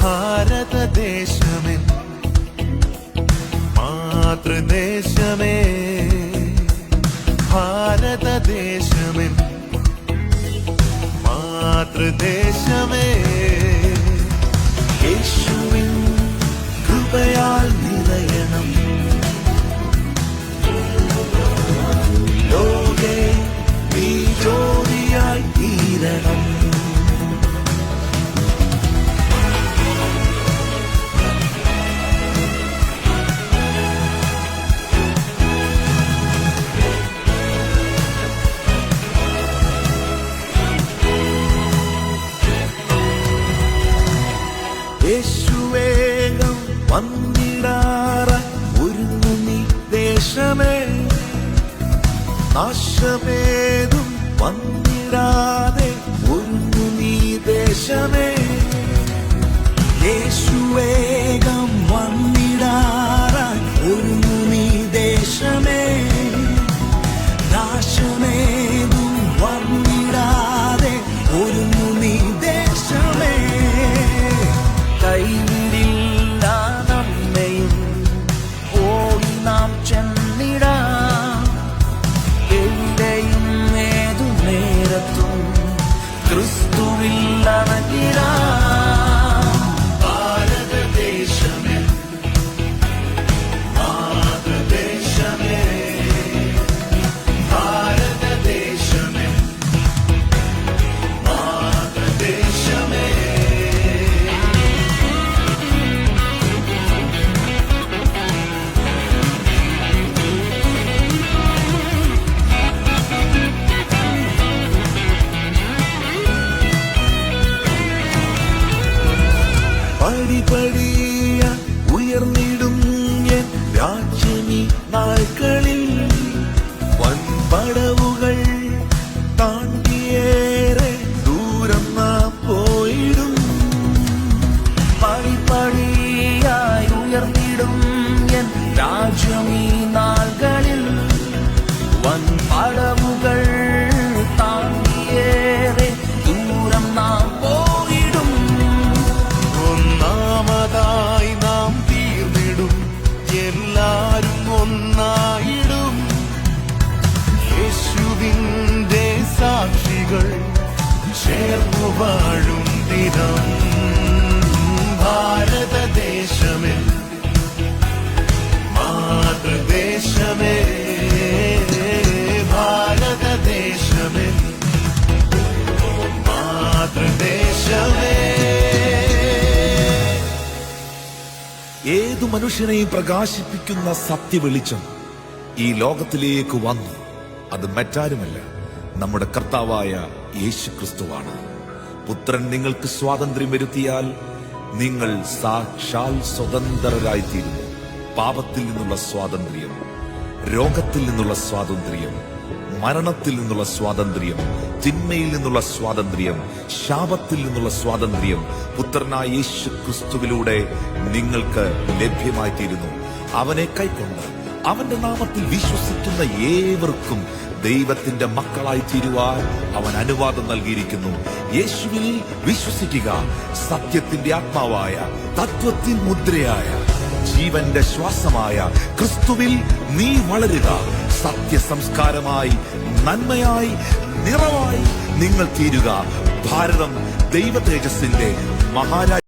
ഭാരതദേശമേ മാതൃദേശമേ ഭാരതദേശമേ മാതൃദേശമേ യേശുവിൻ കൃപയാൽ നിറയണം ലോകേ നീ ജ്യോതിയായി തീരണം. യേശുവേഗം വന്നിടാറായി ഒരുങ്ങു നീ ദേശമേ, നാശമേതും വന്നിടാതെ ഒരുങ്ങു നീ ദേശമേ. യേശുവേഗം വന്നിടാറായി ഒരുങ്ങു നീ ദേശമേ, നാശമേതും വന്നിടാതെ ഒരുങ്ങു നീ ദേശമേ. കൈവിടില്ല നമ്മയും പോയി നാം ചെന്നിടാം, എവിടെയും ഏതു നേരത്തും ക്രിസ്തുവിൽ അണഞ്ഞിടാം. ഭാരതദേശമേ മാതൃദേശമേ ഭാരതദേശമേ മാതൃദേശമേ. പടിപടിയ ഉയർന്നിടും എൻ രാജ്യമീ നാൾകളിൽ, വൻപടവുകൾ താണ്ടിയേറെ ദൂരം നാം പോയിടും. പടിപടിയായി ഉയർന്നിടും എൻ രാജ്യമീ നാൾകളിൽ, വൻപടവുകൾ താണ്ടിയേറെ ദൂരം നാം പോയിടും. ഒന്നാമതായി നാം തീർന്നിടും, എല്ലാരും ഒന്നായിടും. യേശുവിന്റെ സാക്ഷികൾ ചേർന്നു വാഴും ദിനം. ഭാരതദേശമേ മാതൃദേശമേ ഭാരതദേശമേ മാതൃദേശമേ. ഏതു മനുഷ്യനെയും പ്രകാശിപ്പിക്കുന്ന സത്യവെളിച്ചം ഈ ലോകത്തിലേക്ക് വന്നു. അത് മറ്റാരുമല്ല, നമ്മുടെ കർത്താവായ യേശുക്രിസ്തുവാണ്. പുത്രൻ നിങ്ങൾക്ക് സ്വാതന്ത്ര്യം വരുത്തിയാൽ നിങ്ങൾ സാക്ഷാൽ സ്വതന്ത്രരായിത്തീരുന്നു. പാപത്തിൽ നിന്നുള്ള സ്വാതന്ത്ര്യം, രോഗത്തിൽ നിന്നുള്ള സ്വാതന്ത്ര്യം, മരണത്തിൽ നിന്നുള്ള സ്വാതന്ത്ര്യം, തിന്മയിൽ നിന്നുള്ള സ്വാതന്ത്ര്യം, ശാപത്തിൽ നിന്നുള്ള സ്വാതന്ത്ര്യം പുത്രനായ യേശു ക്രിസ്തുവിലൂടെ നിങ്ങൾക്ക് ലഭ്യമായിത്തീരുന്നു. അവനെ കൈക്കൊണ്ട് അവന്റെ നാമത്തിൽ വിശ്വസിക്കുന്ന ഏവർക്കും ദൈവത്തിന്റെ മക്കളായി തീരുവാൻ അവൻ അനുവാദം നൽകിയിരിക്കുന്നു. യേശുവിൽ വിശ്വസിക്കുക. സത്യത്തിന്റെ ആത്മാവായ, തത്വത്തിൻ മുദ്രയായ, ജീവന്റെ ശ്വാസമായ ക്രിസ്തുവിൽ നീ വളരുക. സത്യസംസ്കാരമായി, നന്മയായി, നിറവായി നിങ്ങൾ തീരുക. ഭാരതം ദൈവ തേജസ്സിന്റെ മഹാരാജ